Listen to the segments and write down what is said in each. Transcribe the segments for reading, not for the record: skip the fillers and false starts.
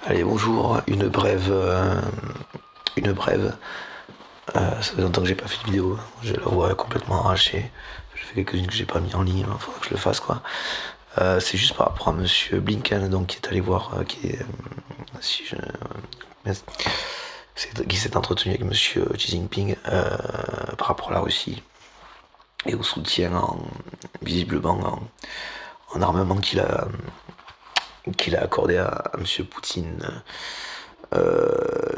Allez, bonjour, une brève. Ça fait longtemps que j'ai pas fait de vidéo, j'ai la voix complètement arrachée. Je fais quelques-unes que j'ai pas mis en ligne, il faudra que je le fasse quoi. C'est juste par rapport à Monsieur Blinken, donc qui est allé voir, si je, qui s'est entretenu avec Monsieur Xi Jinping par rapport à la Russie et au soutien visiblement en armement qu'il a accordé à Monsieur Poutine.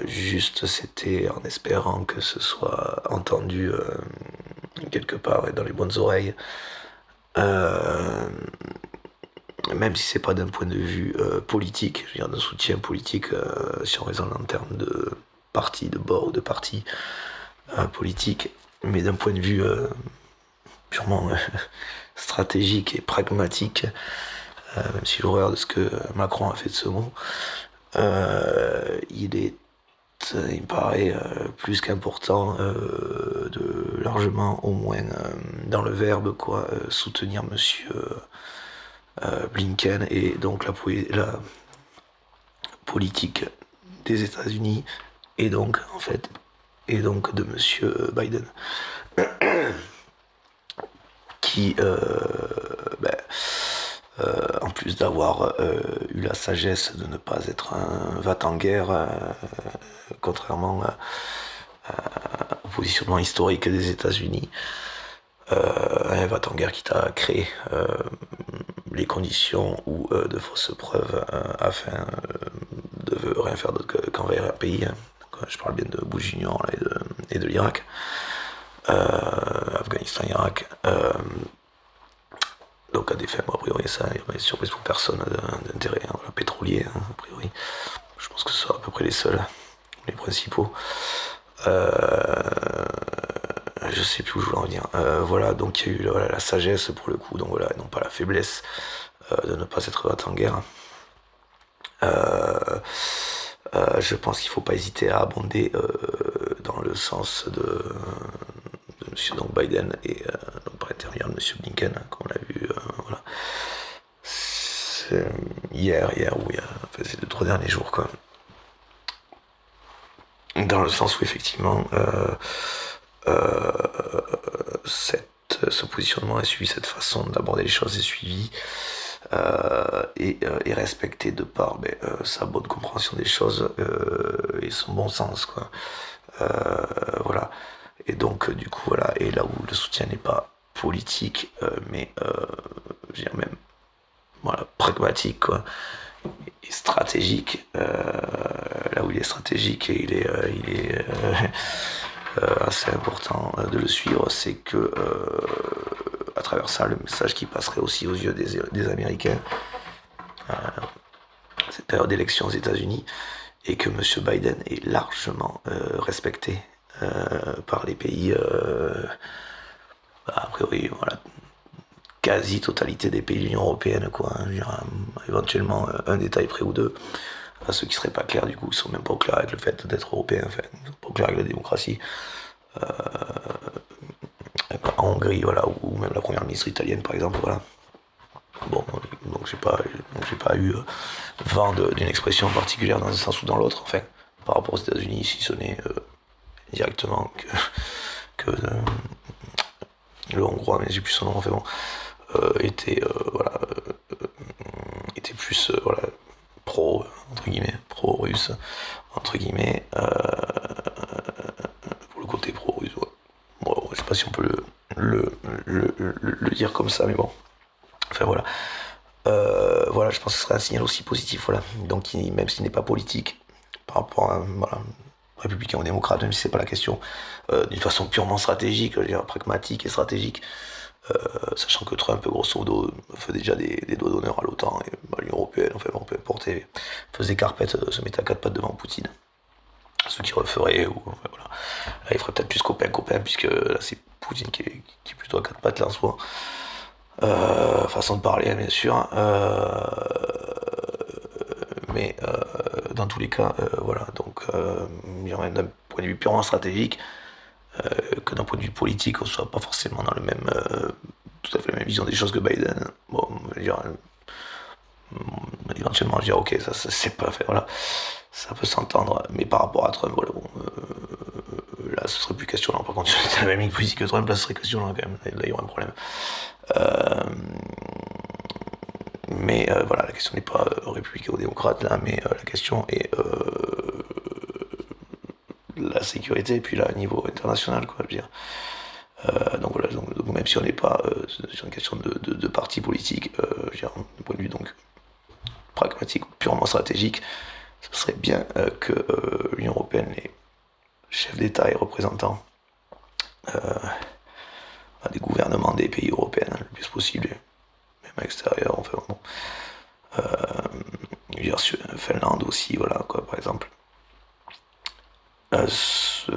Juste, c'était en espérant que ce soit entendu quelque part et dans les bonnes oreilles. Euh, Même si c'est pas d'un point de vue politique, je veux dire d'un soutien politique, si on raisonne en termes de parti, de bord ou de parti politique, mais d'un point de vue purement stratégique et pragmatique, même si j'ai horreur de ce que Macron a fait de ce mot, il me paraît plus qu'important de largement au moins dans le verbe quoi soutenir Monsieur Blinken et donc la politique des États-Unis et donc en fait et donc de Monsieur Biden qui ben, en plus d'avoir eu la sagesse de ne pas être un va-t-en-guerre, contrairement au positionnement historique des États-Unis, un va-t-en-guerre qui t'a créé les conditions ou de fausses preuves afin de rien faire d'autre qu'envahir un pays. Hein. Je parle bien de Bush Junior et de l'Irak, Afghanistan, Irak. Donc à des fins, a priori, ça il n'y a surprise pour personne d'intérêt pétrolier, hein, a priori. Je pense que ce sera à peu près les seuls, les principaux. Je sais plus où je voulais en venir. Voilà, donc il y a eu voilà, la sagesse pour le coup, donc voilà, non pas la faiblesse de ne pas être en guerre. Je pense qu'il ne faut pas hésiter à abonder dans le sens de M. Donc Biden et donc par intermédiaire de M. Blinken, hein, comme on l'a vu voilà. Hier ou il y a, enfin, ces 2-3 derniers jours quoi. Dans le sens où effectivement ce positionnement est suivi, cette façon d'aborder les choses est suivie et respectée de par sa bonne compréhension des choses et son bon sens quoi. Voilà. Et donc du coup voilà, et là où le soutien n'est pas politique mais je veux dire même voilà, pragmatique quoi, et stratégique, là où il est stratégique et il est assez important de le suivre, c'est que à travers ça, le message qui passerait aussi aux yeux des Américains, cette période d'élection aux États-Unis, et que M. Biden est largement respecté par les pays, a priori, voilà, quasi-totalité des pays de l'Union Européenne, quoi. Hein, éventuellement un détail près ou deux. À ceux qui seraient pas clairs, du coup, ils sont même pas au clair avec le fait d'être européens, enfin, ils sont pas au clair avec la démocratie. En Hongrie, voilà, ou même la première ministre italienne, par exemple, voilà. Bon, donc j'ai pas eu vent d'une expression particulière dans un sens ou dans l'autre, enfin, par rapport aux États-Unis, si ce n'est directement que le Hongrois, mais j'ai plus son nom, enfin bon, était voilà, était plus voilà pro entre guillemets, pro russe entre guillemets, pour le côté pro russe. Ouais. Bon, je sais pas si on peut le dire comme ça, mais bon. Enfin voilà. Voilà, je pense que ce serait un signal aussi positif, voilà. Donc même s'il n'est pas politique, par rapport à voilà, républicain ou démocrate, même si c'est pas la question, d'une façon purement stratégique, je veux dire, pragmatique et stratégique, sachant que Trump, grosso modo, fait déjà des doigts d'honneur à l'OTAN et à l'Union Européenne, enfin bon, peu importe, faisait carpette, se mettait à quatre pattes devant Poutine. Ce qu'il referait, ou enfin, voilà. Là, il ferait peut-être plus copain, puisque là, c'est Poutine qui est plutôt à quatre pattes là en soi. Façon de parler, bien sûr. Mais dans tous les cas, voilà. Donc, d'un point de vue purement stratégique, que d'un point de vue politique, on soit pas forcément dans le même, tout à fait la même vision des choses que Biden. Bon, je veux dire, éventuellement dire ok, ça c'est pas fait, voilà, ça peut s'entendre, mais par rapport à Trump, voilà, bon, là ce serait plus question là, par contre, si c'était la même ligne politique que Trump, là ce serait question là quand même, là il y aurait un problème. Mais voilà, la question n'est pas républicain ou démocrate là, mais la question est la sécurité, et puis là, au niveau international, quoi, je veux dire. Donc voilà, donc même si on n'est pas sur une question de parti politique, je veux dire, d'un point de vue donc pragmatique, purement stratégique, ce serait bien que l'Union européenne, les chefs d'État et représentants des gouvernements des pays européens le plus possible, même à l'extérieur, enfin bon. Je veux dire, Finlande aussi, voilà, quoi, par exemple, se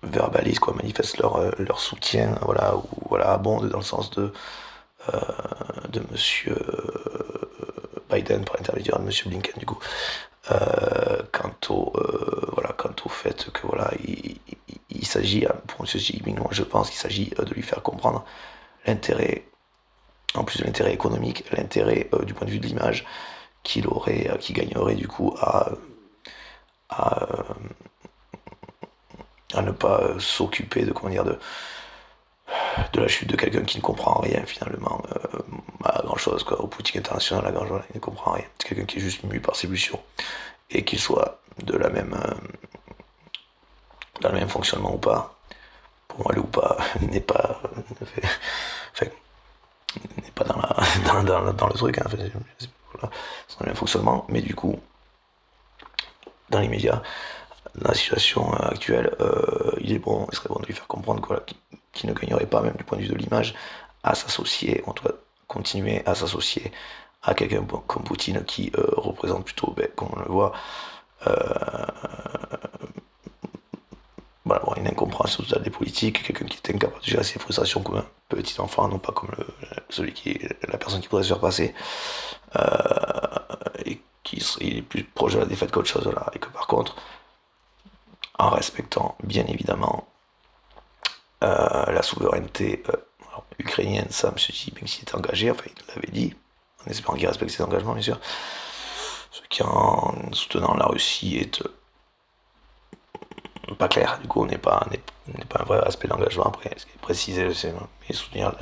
verbalisent, quoi, manifestent leur soutien, voilà, ou voilà, abondent dans le sens de monsieur Biden par l'intermédiaire de monsieur Blinken du coup quant au fait que voilà il s'agit pour monsieur Xi Jinping, moi je pense qu'il s'agit de lui faire comprendre l'intérêt, en plus de l'intérêt économique, l'intérêt du point de vue de l'image qui gagnerait du coup à, à ne pas s'occuper de comment dire de la chute de quelqu'un qui ne comprend rien finalement à grand chose, quoi, au politique international à grand chose, il ne comprend rien. C'est quelqu'un qui est juste mu par ses pulsions et qu'il soit dans le même fonctionnement ou pas. Pour moi, le ou pas n'est pas, enfin, n'est pas dans le truc, hein, enfin, voilà, c'est dans le même fonctionnement, mais du coup, dans l'immédiat, dans la situation actuelle, il serait bon de lui faire comprendre qu'il ne gagnerait pas, même du point de vue de l'image, à s'associer, on doit continuer à s'associer à quelqu'un comme Poutine qui représente plutôt, ben, comme on le voit, voilà, une incompréhension totale des politiques, quelqu'un qui est incapable de gérer ses frustrations comme un petit enfant, non pas comme la personne qui pourrait se faire passer, et qui est plus proche de la défaite qu'autre chose, là, et que par contre, en respectant bien évidemment la souveraineté ukrainienne, ça, M. Xi Jinping s'y est engagé, enfin il l'avait dit, en espérant qu'il respecte ses engagements, bien sûr, ce qui en soutenant la Russie est pas clair, du coup on n'est pas un vrai respect d'engagement, après ce qui est précisé, c'est soutenir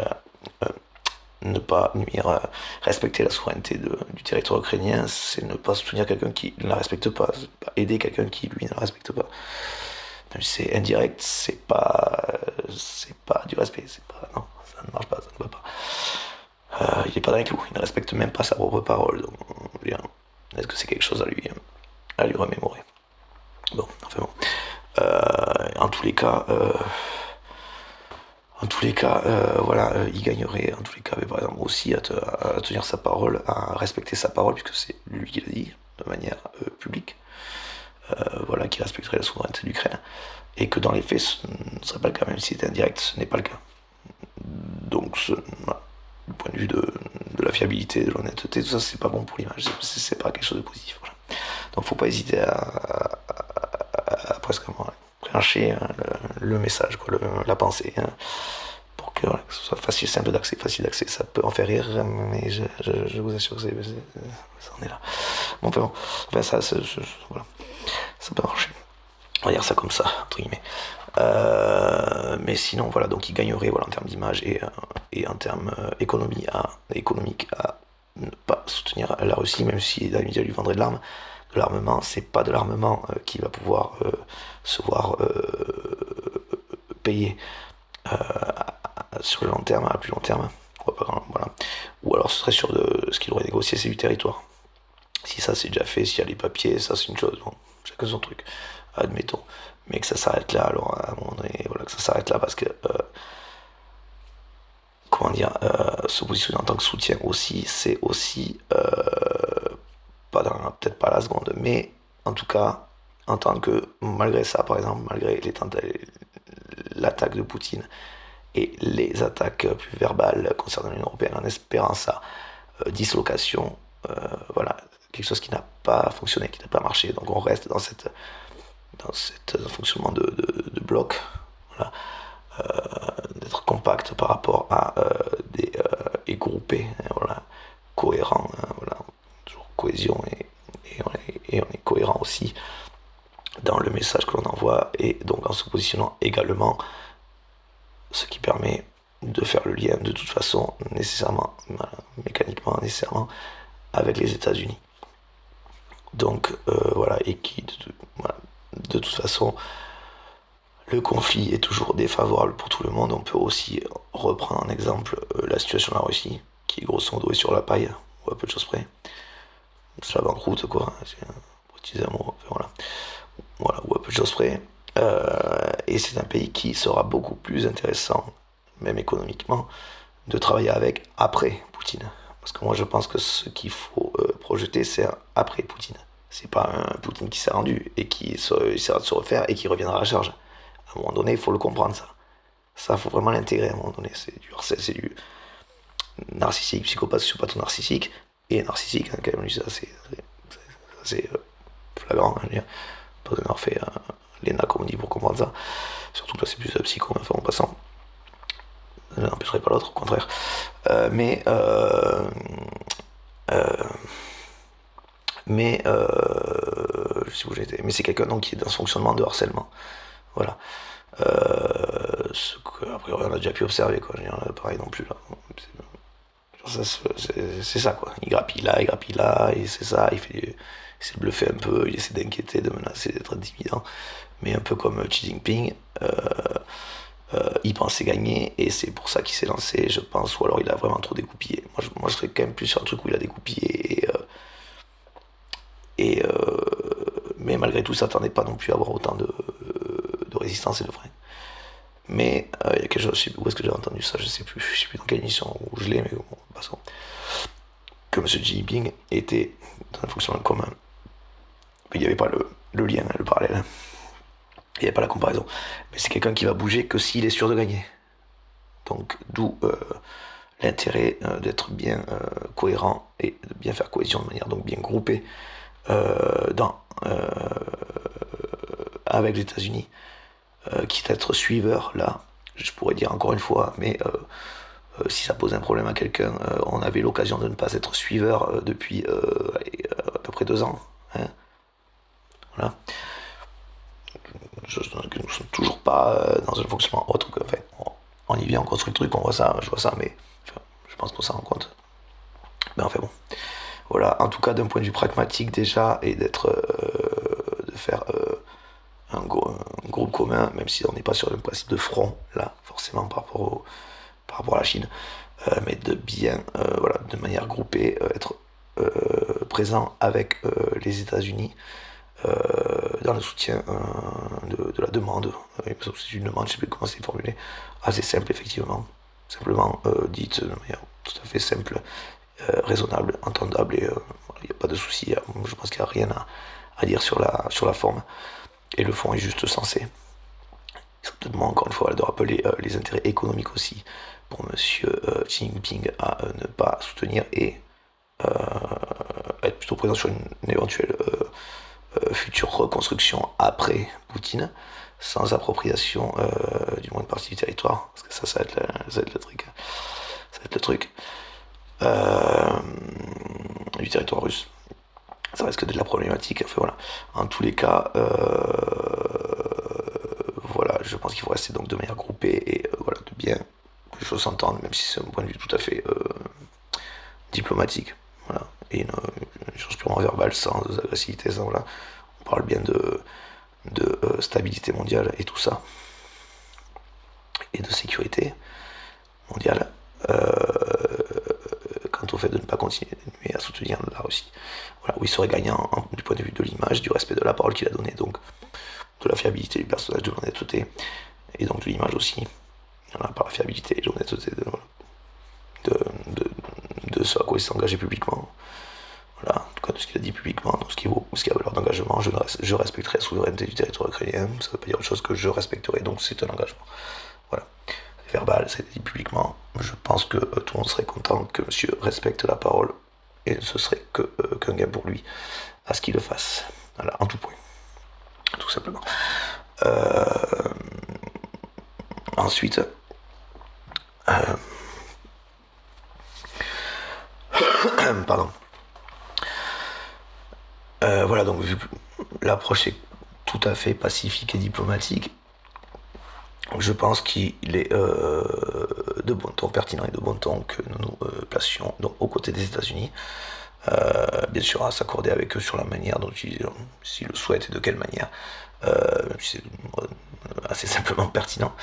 ne pas nuire, respecter la souveraineté du territoire ukrainien, c'est ne pas soutenir quelqu'un qui ne la respecte pas, pas aider quelqu'un qui lui ne la respecte pas. C'est indirect, c'est pas du respect, c'est pas, non, ça ne marche pas, ça ne va pas. Il est pas dans les clous, il ne respecte même pas sa propre parole, donc est-ce que c'est quelque chose à lui remémorer? Bon, enfin bon. En tous les cas, voilà, il gagnerait en tous les cas, mais par exemple aussi à tenir sa parole, à respecter sa parole, puisque c'est lui qui l'a dit de manière publique, voilà, qui respecterait la souveraineté de l'Ukraine, et que dans les faits, ce ne serait pas le cas, même si c'était indirect, ce n'est pas le cas. Donc, voilà, du point de vue de la fiabilité, de l'honnêteté, tout ça, c'est pas bon pour l'image, c'est pas quelque chose de positif. Voilà. Donc, faut pas hésiter à presque clencher le message, quoi, la pensée, hein, pour que, voilà, que ce soit facile, simple d'accès, facile d'accès. Ça peut en faire rire, mais je vous assure que ça en est là. Bon, enfin ça, voilà, ça peut marcher. On va dire ça comme ça, entre guillemets. Mais sinon, voilà, donc il gagnerait, voilà, en termes d'image et en termes économiques à ne pas soutenir la Russie, même si la média lui vendrait de l'armement, c'est pas de l'armement qui va pouvoir se voir payer sur le long terme, à plus long terme. Voilà. Ou alors ce serait sur ce qu'il aurait négocié, c'est du territoire. Si ça c'est déjà fait, s'il y a les papiers, ça c'est une chose, bon, chacun son truc, admettons. Mais que ça s'arrête là, alors à un moment donné, voilà, que ça s'arrête là parce que comment dire, se positionner en tant que soutien aussi, c'est aussi peut-être pas la seconde, mais en tout cas, entendre que malgré ça, par exemple, malgré l'attaque de Poutine et les attaques plus verbales concernant l'Union européenne, en espérant sa dislocation, voilà, quelque chose qui n'a pas fonctionné, qui n'a pas marché. Donc on reste dans cette fonctionnement de bloc, voilà, d'être compact par rapport à et groupé, hein, voilà, cohérent, hein, voilà, toujours cohésion et on est cohérent aussi dans le message que l'on envoie, et donc en se positionnant également, ce qui permet de faire le lien de toute façon nécessairement, mécaniquement nécessairement, avec les États-Unis. Donc voilà, et qui voilà, de toute façon, le conflit est toujours défavorable pour tout le monde. On peut aussi reprendre en exemple la situation de la Russie, qui grosso modo est sur la paille, ou à peu de choses près. C'est la banqueroute, quoi, pour utiliser un mot, enfin, voilà, ou à peu de choses près. Et c'est un pays qui sera beaucoup plus intéressant, même économiquement, de travailler avec après Poutine. Parce que moi je pense que ce qu'il faut projeter, c'est après Poutine. C'est pas un Poutine qui s'est rendu et qui essaiera de se refaire et qui reviendra à la charge. À un moment donné, il faut le comprendre, ça. Ça, il faut vraiment l'intégrer à un moment donné. C'est du narcissique, psychopathe, sociopathe narcissique. Et narcissique, hein, quand même, ça c'est flagrant. Hein, pas besoin d'avoir fait l'ENA, comme on dit, pour comprendre ça. Surtout que là, c'est plus psycho, enfin, en passant. Ça n'empêcherait pas l'autre, au contraire. Mais je sais où j'étais. Mais c'est quelqu'un donc qui est dans ce fonctionnement de harcèlement. Voilà. Ce qu'après on a déjà pu observer, quoi. Je veux dire, pareil non plus là. C'est ça, quoi. Il grappille là, et c'est ça. Il essaie de bluffer un peu, il essaie d'inquiéter, de menacer, d'être intimidant. Mais un peu comme Xi Jinping, il pensait gagner, et c'est pour ça qu'il s'est lancé, je pense, ou alors il a vraiment trop dégoupillé. Moi je serais quand même plus sur un truc où il a dégoupillé, mais malgré tout, ça s'attendait pas non plus à avoir autant de résistance et de frein. Mais il y a quelque chose, je sais plus où est-ce que j'ai entendu ça, je sais plus dans quelle émission où je l'ai, mais bon, passons. Que M. Xi Jinping était dans un fonctionnement commun. Il n'y avait pas le lien, le parallèle. Il n'y avait pas la comparaison. Mais c'est quelqu'un qui va bouger que s'il est sûr de gagner. Donc d'où l'intérêt d'être bien cohérent et de bien faire cohésion de manière donc bien groupée avec les États-Unis, quitte à être suiveur là. Je pourrais dire encore une fois, mais si ça pose un problème à quelqu'un, on avait l'occasion de ne pas être suiveur depuis à peu près 2 ans. Hein, voilà. Nous ne sommes toujours pas dans un fonctionnement autre que. Enfin, on y vient, on construit le truc, on voit ça, je vois ça, mais enfin, je pense qu'on s'en rend compte. Mais enfin bon. Voilà, en tout cas d'un point de vue pragmatique déjà, et de faire un groupe commun, même si on n'est pas sur le principe de front, là, forcément par rapport à la Chine, mais de bien, voilà, de manière groupée, être présent avec les États-Unis dans le soutien de la demande. C'est une demande, je ne sais plus comment c'est formulé, assez simple effectivement, simplement dite de manière tout à fait simple, raisonnable, entendable, et il n'y a pas de souci. Je pense qu'il n'y a rien à dire sur la forme, et le fond est juste censé. Certainement, encore une fois, de rappeler les intérêts économiques aussi pour M. Xi Jinping à ne pas soutenir, et être plutôt présent sur une éventuelle future reconstruction après Poutine, sans appropriation du moins de partie du territoire, parce que ça va être le truc. Ça va être le truc du territoire russe. Ça risque d'être la problématique. Enfin, voilà. En tous les cas, voilà, je pense qu'il faut rester donc de manière groupée, et voilà, de bien que les choses s'entendent, même si c'est un point de vue tout à fait diplomatique. Voilà. Et une chose purement verbale, sans agressivité, sans, voilà. On parle bien de stabilité mondiale et tout ça, et de sécurité mondiale, quant au fait de ne pas continuer à soutenir la Russie. Voilà, où il serait gagnant du point de vue de l'image, du respect de la parole qu'il a donnée, donc de la fiabilité du personnage, de l'honnêteté, et donc de l'image aussi, voilà, par la fiabilité et l'honnêteté de ce à quoi il s'est engagé publiquement. Voilà, en tout cas de ce qu'il a dit publiquement, donc ce qui a valeur d'engagement. Je respecterai la souveraineté du territoire ukrainien, ça ne veut pas dire autre chose que je respecterai, donc c'est un engagement. Voilà, c'est verbal, c'est dit publiquement. Je pense que tout le monde serait content que monsieur respecte la parole, et ce serait qu'un gain pour lui à ce qu'il le fasse. Voilà, en tout point, tout simplement. Ensuite, pardon. voilà, donc vu que l'approche est tout à fait pacifique et diplomatique, je pense qu'il est de bon ton, pertinent et de bon ton que nous nous placions donc, aux côtés des États-Unis. Bien sûr, à s'accorder avec eux sur la manière dont s'ils le souhaitent et de quelle manière. C'est assez simplement pertinent,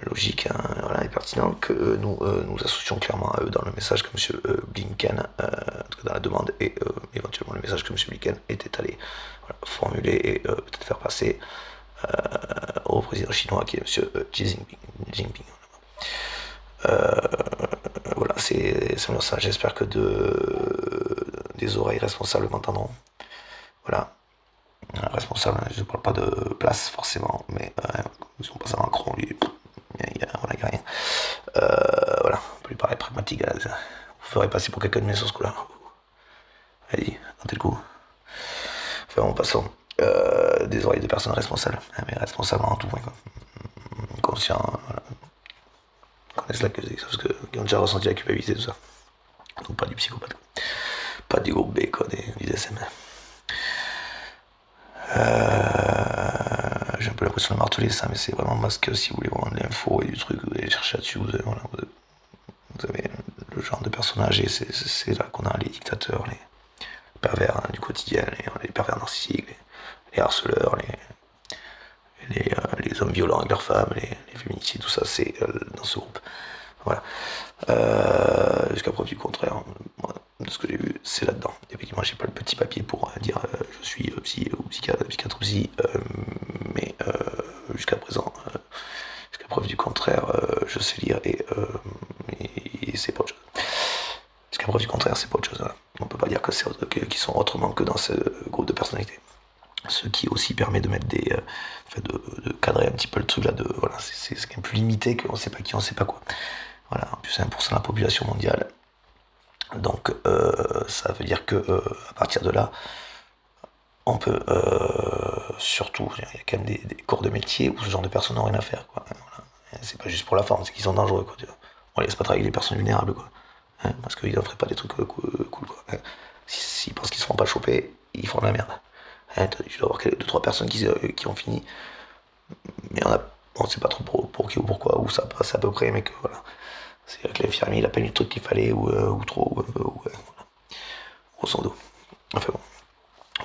logique voilà, et pertinent que nous nous associons clairement à eux dans le message que M. Blinken, en tout cas dans la demande et éventuellement le message que M. Blinken était allé voilà, formuler et peut-être faire passer au président chinois qui est M. Xi Jinping. Voilà, c'est seulement ça. J'espère que des oreilles responsables m'entendront. Voilà. Responsable, je ne parle pas de place forcément, mais si on passe à Macron, lui, voilà, il n'y a rien. Voilà, on peut lui parler pragmatique. Là, vous ferez passer pour quelqu'un de mieux sur ce coup-là. Allez, tentez le coup. Enfin, bon, passons. Des oreilles de personnes responsables, mais responsables en tout point, quoi. Conscient, voilà. Connaissent la parce qu'ils ont déjà ressenti la culpabilité, tout ça. Donc pas du psychopathe, quoi. Pas du groupe B, quoi, du DSM. J'ai un peu l'impression de marteler ça, mais c'est vraiment parce que si vous voulez voir de l'info et du truc, vous allez chercher là-dessus, vous avez le genre de personnage et c'est là qu'on a les dictateurs, les pervers du quotidien, les pervers narcissiques, les harceleurs, les hommes violents avec leurs femmes, les féminicides, tout ça, c'est dans ce groupe. Voilà. Jusqu'à preuve du contraire, moi, de ce que j'ai vu, c'est là-dedans. Effectivement, j'ai pas le petit papier pour dire je suis psy ou psychiatre ou psy, mais jusqu'à présent, jusqu'à preuve du contraire, je sais lire et c'est pas autre chose. Jusqu'à preuve du contraire, c'est pas autre chose. Voilà. On peut pas dire que c'est qu'ils sont autrement que dans ce groupe de personnalités. Ce qui aussi permet de mettre de cadrer un petit peu le truc là de voilà, c'est quand même plus limité qu'on sait pas qui, on sait pas quoi. Voilà, en plus 1% de la population mondiale. Donc ça veut dire que à partir de là, on peut surtout, il y a quand même des corps de métier où ce genre de personnes n'ont rien à faire, quoi. Voilà. C'est pas juste pour la forme, c'est qu'ils sont dangereux, quoi. On laisse pas travailler les personnes vulnérables, quoi. Hein, parce qu'ils n'en feraient pas des trucs cool, quoi. Hein. S'ils pensent qu'ils se feront pas choper, ils font de la merde. Hein, tu dois avoir 2-3 personnes qui ont fini, mais on sait pas trop pour qui ou pourquoi, où ça passe à peu près, mais que voilà. C'est-à-dire que l'infirmier, il a pas mis le truc qu'il fallait, ou trop, ou un peu, voilà. Grosso modo. Enfin bon.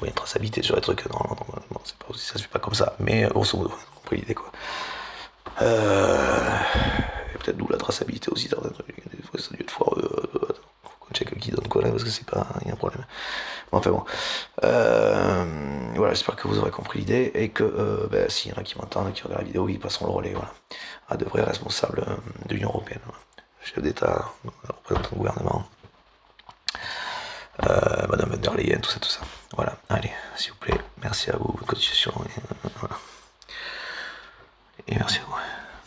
Oui, une traçabilité sur les trucs, non, c'est pas aussi, ça se fait pas comme ça, mais grosso modo, vous comprenez l'idée, quoi. Et peut-être d'où la traçabilité aussi, certains trucs, des fois ça a dû être foireux, faut qu'on check qui donne quoi là, parce que c'est pas, il y a un problème. Bon, enfin bon. Voilà, j'espère que vous aurez compris l'idée, et que, s'il y en a qui m'entendent, qui regardent la vidéo, ils passeront le relais, voilà, à de vrais responsables de l'Union Européenne, voilà. Chef d'État, représentant du gouvernement, Madame von der Leyen, tout ça. Voilà, allez, s'il vous plaît, merci à vous, votre continuation, et merci à vous.